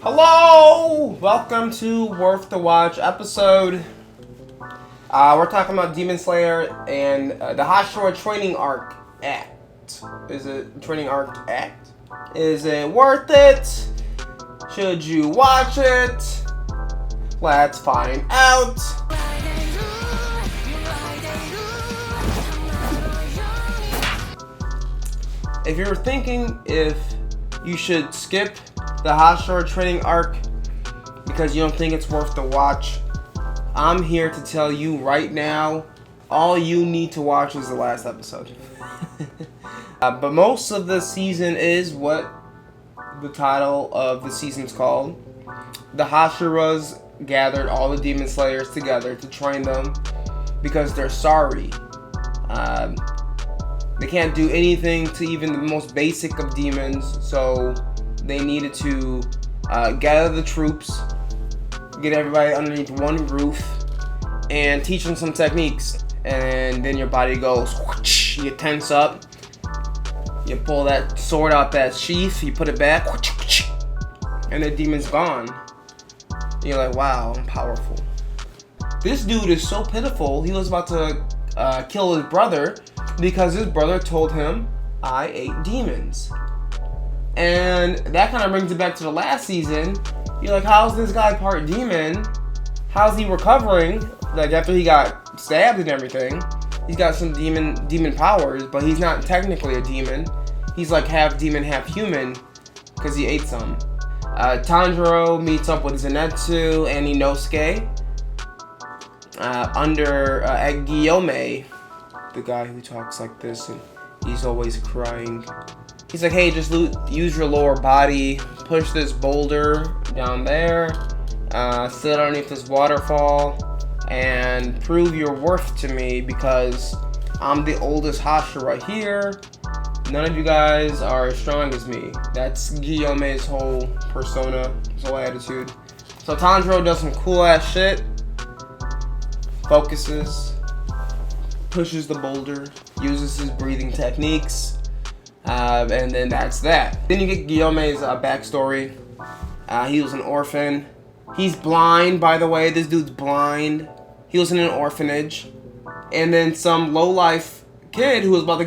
Hello! Welcome to Worth the Watch episode. We're talking about Demon Slayer and the Hashira training arc act. Is it training arc act? Is it worth it? Should you watch it? Let's find out. If you're thinking if you should skip the Hashira training arc because you don't think it's worth the watch, I'm here to tell you right now, all you need to watch is the last episode. But most of the season is what the title of the season's called. The Hashiras gathered all the Demon Slayers together to train them because they're sorry. They can't do anything to even the most basic of demons, so they needed to gather the troops, get everybody underneath one roof, and teach them some techniques. And then your body goes whoosh, you tense up, you pull that sword out that sheath, you put it back, whoosh, and the demon's gone. And you're like, wow, I'm powerful. This dude is so pitiful. He was about to kill his brother because his brother told him, I ate demons. And that kind of brings it back to the last season. You're like, how's this guy part demon? How's he recovering? Like, after he got stabbed and everything, he's got some demon powers, but he's not technically a demon. He's like half demon, half human, because he ate some. Tanjiro meets up with Zenitsu and Inosuke at Guillaume, the guy who talks like this, and he's always crying. He's like, hey, just use your lower body, push this boulder down there, sit underneath this waterfall, and prove your worth to me because I'm the oldest Hashira here. None of you guys are as strong as me. That's Guillaume's whole persona, his whole attitude. So Tanjiro does some cool ass shit, focuses, pushes the boulder, uses his breathing techniques, and then that's that. Then you get Guillaume's backstory. He was an orphan. He's blind, by the way. This dude's blind. He was in an orphanage. And then some lowlife kid who was about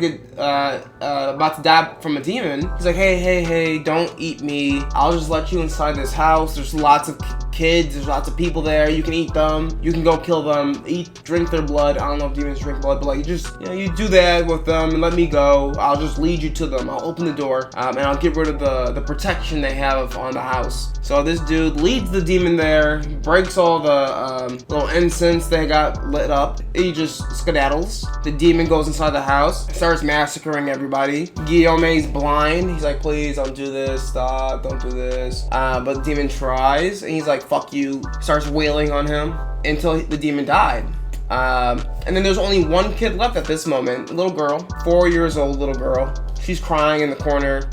to die from a demon. He's like, hey, don't eat me. I'll just let you inside this house. There's lots of kids. There's lots of people there. You can eat them. You can go kill them. Drink their blood. I don't know if demons drink blood, but like, you do that with them and let me go. I'll just lead you to them. I'll open the door and I'll get rid of the protection they have on the house. So this dude leads the demon there, breaks all the little incense they got lit up. He just skedaddles. The demon goes inside the house, starts massacring everybody. Guillaume's blind. He's like, please don't do this. Stop. Don't do this. But the demon tries, and he's like, fuck you. Starts wailing on him until the demon died. And then there's only one kid left at this moment. A little girl, 4 years old little girl. She's crying in the corner.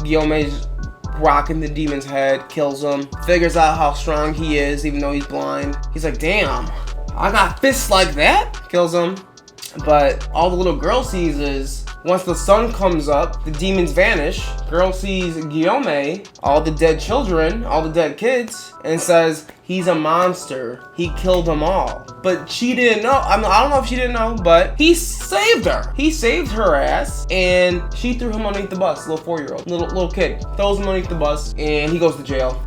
Guillaume's rocking the demon's head, kills him, figures out how strong he is even though he's blind. He's like, damn, I got fists like that? Kills him. But all the little girl sees is, once the sun comes up, the demons vanish. Girl sees Guillaume, all the dead children, all the dead kids, and says, he's a monster. He killed them all. But she didn't know. I don't know if she didn't know, but he saved her. He saved her ass, and she threw him underneath the bus. Little 4-year-old, little kid, throws him underneath the bus, and he goes to jail.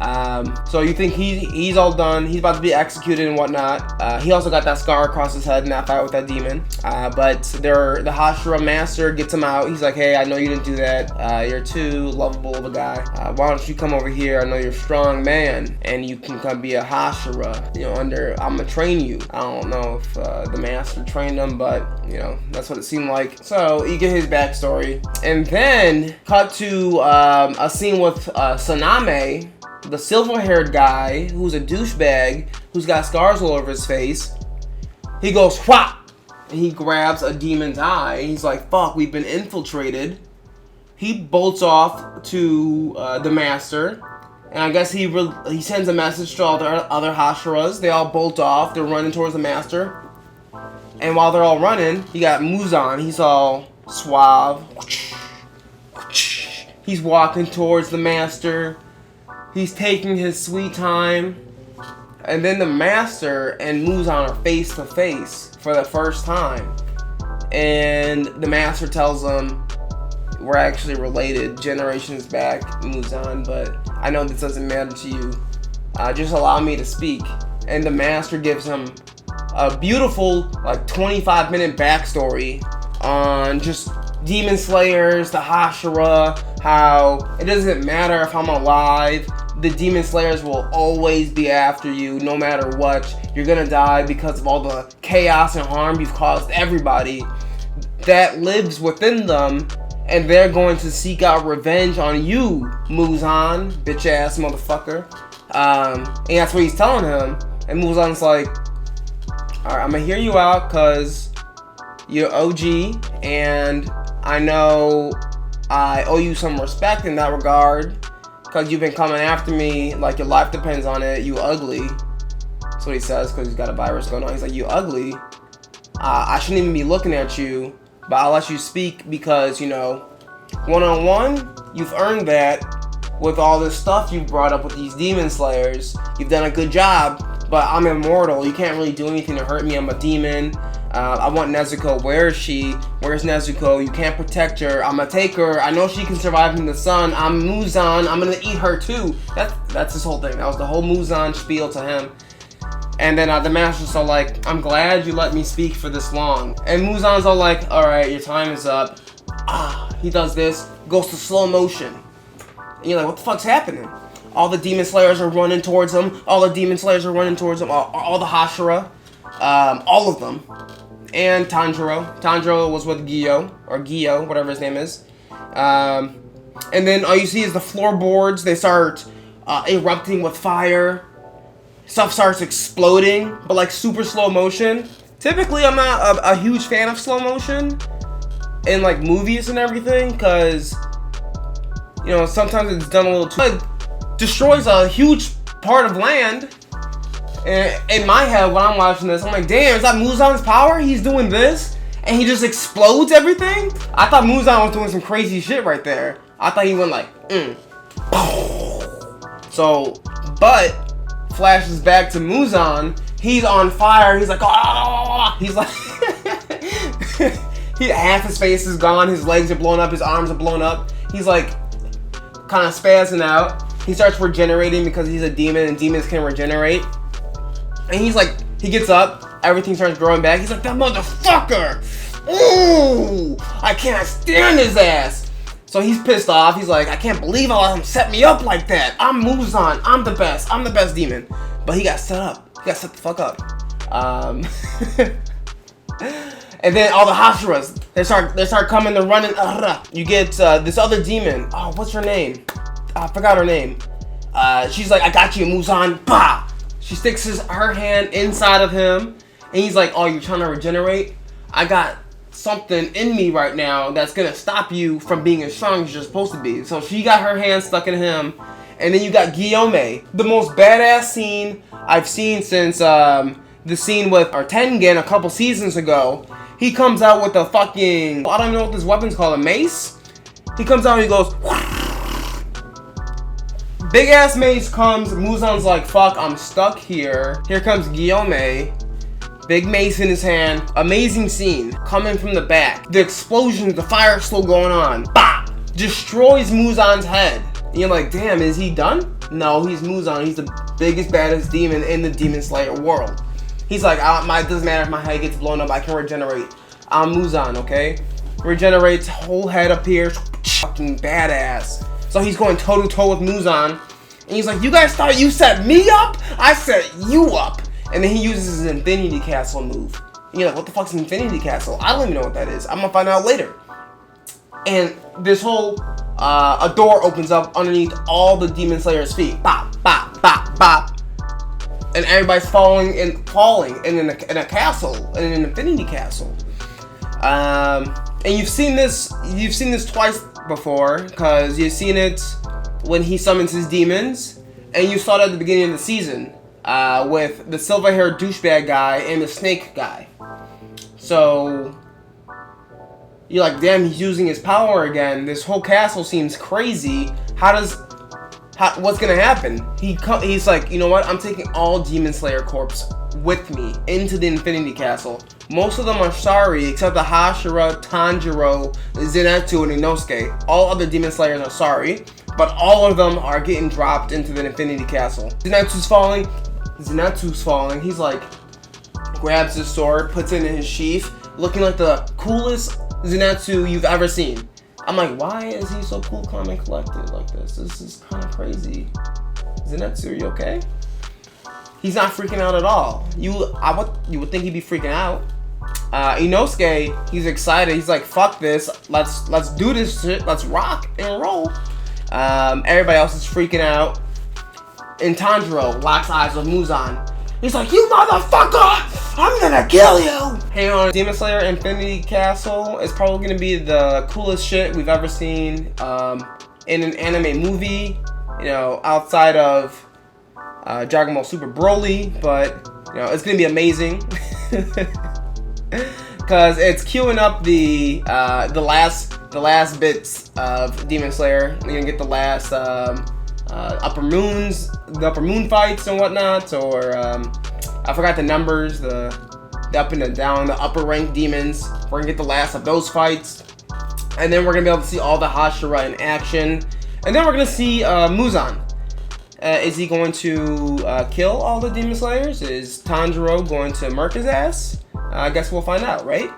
So you think he's all done. He's about to be executed and whatnot. He also got that scar across his head in that fight with that demon. But the Hashira master gets him out. He's like, hey, I know you didn't do that. You're too lovable of a guy. Why don't you come over here? I know you're a strong man, and you can come be a Hashira. I'm gonna train you. I don't know if the master trained him, but that's what it seemed like. So you get his backstory, and then cut to a scene with Saname, the silver-haired guy who's a douchebag who's got scars all over his face. He goes whop, and he grabs a demon's eye. He's like, fuck, we've been infiltrated. He bolts off to the master. And I guess he sends a message to all the other Hashiras. They all bolt off. They're running towards the master. And while they're all running, you got Muzan. He's all suave. He's walking towards the master. He's taking his sweet time. And then the Master and Muzan are face to face for the first time. And the Master tells him, we're actually related generations back, Muzan, but I know this doesn't matter to you. Just allow me to speak. And the Master gives him a beautiful, like, 25-minute backstory on just Demon Slayers, the Hashira, how it doesn't matter if I'm alive, the Demon Slayers will always be after you no matter what. You're gonna die because of all the chaos and harm you've caused everybody that lives within them, and they're going to seek out revenge on you, Muzan, bitch ass motherfucker. And that's what he's telling him. And Muzan's like, alright, I'm gonna hear you out because you're OG, and I know I owe you some respect in that regard because you've been coming after me like your life depends on it, you ugly. That's what he says because he's got a virus going on. He's like, you ugly. I shouldn't even be looking at you, but I'll let you speak because, you know, one-on-one, you've earned that with all this stuff you've brought up with these Demon Slayers. You've done a good job, but I'm immortal. You can't really do anything to hurt me. I'm a demon. I want Nezuko. Where is she? Where's Nezuko? You can't protect her. I'm gonna take her. I know she can survive in the sun. I'm Muzan. I'm gonna eat her too. That's his whole thing. That was the whole Muzan spiel to him. And then the Master's all like, I'm glad you let me speak for this long. And Muzan's all like, alright, your time is up. He does this, goes to slow motion. And you're like, what the fuck's happening? All the Demon Slayers are running towards him. All the Demon Slayers are running towards him. All the Hashira. All of them. And Tanjiro. Tanjiro was with Gyo, or Gyo, whatever his name is. And then all you see is the floorboards. They start erupting with fire. Stuff starts exploding, but like super slow motion. Typically, I'm not a huge fan of slow motion in like movies and everything, because, you know, sometimes it's done a little too. It destroys a huge part of land. And in my head, when I'm watching this, I'm like, damn, is that Muzan's power? He's doing this, and he just explodes everything? I thought Muzan was doing some crazy shit right there. I thought he went like, So, but flashes back to Muzan. He's on fire. He's like, oh! He's like, half his face is gone. His legs are blown up. His arms are blown up. He's like, kind of spazzing out. He starts regenerating because he's a demon, and demons can regenerate. And he's like, he gets up, everything starts growing back. He's like, that motherfucker! Ooh! I can't stand his ass! So he's pissed off. He's like, I can't believe I let him set me up like that. I'm Muzan. I'm the best. I'm the best demon. But he got set up. He got set the fuck up. And then all the Hashiras, they start coming and running. You get this other demon. Oh, what's her name? I forgot her name. She's like, I got you, Muzan. Bah! She sticks her hand inside of him, and he's like, oh, you're trying to regenerate? I got something in me right now that's gonna stop you from being as strong as you're supposed to be. So she got her hand stuck in him, and then you got Guillaume. The most badass scene I've seen since the scene with Artengen a couple seasons ago. He comes out with a fucking, I don't even know what this weapon's called, a mace? He comes out and he goes, big ass mace comes, Muzan's like, fuck, I'm stuck here. Here comes Guillaume, big mace in his hand. Amazing scene, coming from the back. The explosions, the fire still going on. Bah! Destroys Muzan's head. And you're like, damn, is he done? No, he's Muzan. He's the biggest, baddest demon in the Demon Slayer world. He's like, it doesn't matter if my head gets blown up, I can regenerate. I'm Muzan, okay? Regenerates, whole head appears, fucking badass. So he's going toe to toe with Muzan. And he's like, you guys thought you set me up? I set you up. And then he uses his Infinity Castle move. And you're like, what the fuck's Infinity Castle? I don't even know what that is. I'm gonna find out later. And this whole, a door opens up underneath all the Demon Slayer's feet. Bop, bop, bop, bop. And everybody's falling in a castle, in an Infinity Castle. And you've seen this twice before, because you've seen it when he summons his demons, and you saw it at the beginning of the season with the silver-haired douchebag guy and the snake guy. So you're like, damn, he's using his power again. This whole castle seems crazy. How what's gonna happen? He's like, you know what? I'm taking all Demon Slayer corps with me into the Infinity Castle. Most of them are sorry, except the Hashira, Tanjiro, Zenitsu, and Inosuke. All other Demon Slayers are sorry, but all of them are getting dropped into the Infinity Castle. Zenitsu's falling. He's like, grabs his sword, puts it in his sheath, looking like the coolest Zenitsu you've ever seen. I'm like, why is he so cool, calm, and collected like this? This is kind of crazy. Zenitsu, are you okay? He's not freaking out at all. You would think he'd be freaking out. Inosuke, he's excited. He's like, fuck this. Let's do this shit. Let's rock and roll. Everybody else is freaking out. And Tanjiro locks eyes with Muzan. He's like, you motherfucker! I'm gonna kill you! Hey, on Demon Slayer Infinity Castle is probably gonna be the coolest shit we've ever seen in an anime movie. You know, outside of Dragon Ball Super Broly, but you know, it's gonna be amazing. Cause it's queuing up the last bits of Demon Slayer. You're gonna get the last upper moon fights and whatnot, or I forgot the numbers, the up and the down, the upper rank demons. We're gonna get the last of those fights, and then we're gonna be able to see all the Hashira in action, and then we're gonna see Muzan. Is he going to kill all the Demon Slayers? Is Tanjiro going to murk his ass? I guess we'll find out, right?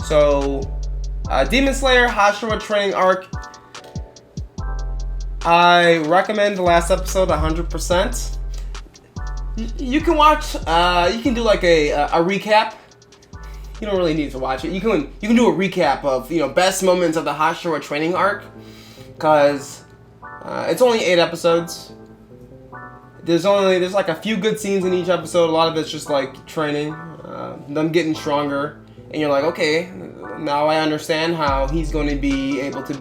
So, Demon Slayer Hashira training arc. I recommend the last episode 100%. You can watch. You can do like a recap. You don't really need to watch it. You can do a recap of, you know, best moments of the Hashira training arc, because it's only 8 episodes. There's like a few good scenes in each episode. A lot of it's just like training, them getting stronger, and you're like, okay, now I understand how he's going to be able to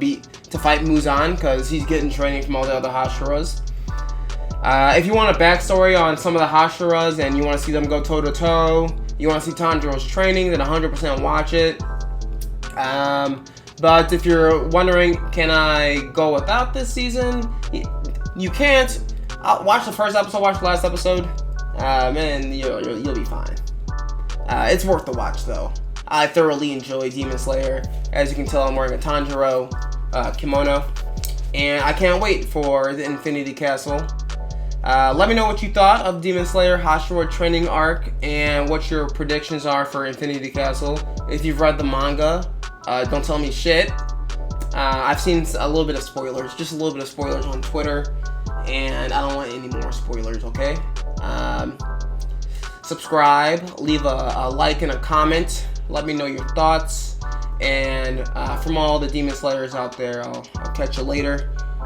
fight Muzan, because he's getting training from all the other Hashiras. If you want a backstory on some of the Hashiras and you want to see them go toe to toe, you want to see Tanjiro's training, then 100% watch it. But if you're wondering, can I go without this season? You can't. Watch the first episode, watch the last episode, and you'll be fine. It's worth the watch, though. I thoroughly enjoy Demon Slayer. As you can tell, I'm wearing a Tanjiro kimono, and I can't wait for the Infinity Castle. Let me know what you thought of Demon Slayer Hashira training arc, and what your predictions are for Infinity Castle. If you've read the manga, don't tell me shit. I've seen a little bit of spoilers, just a little bit of spoilers on Twitter, and I don't want any more spoilers, okay? Subscribe, leave a like and a comment. Let me know your thoughts. And from all the Demon Slayers out there, I'll catch you later.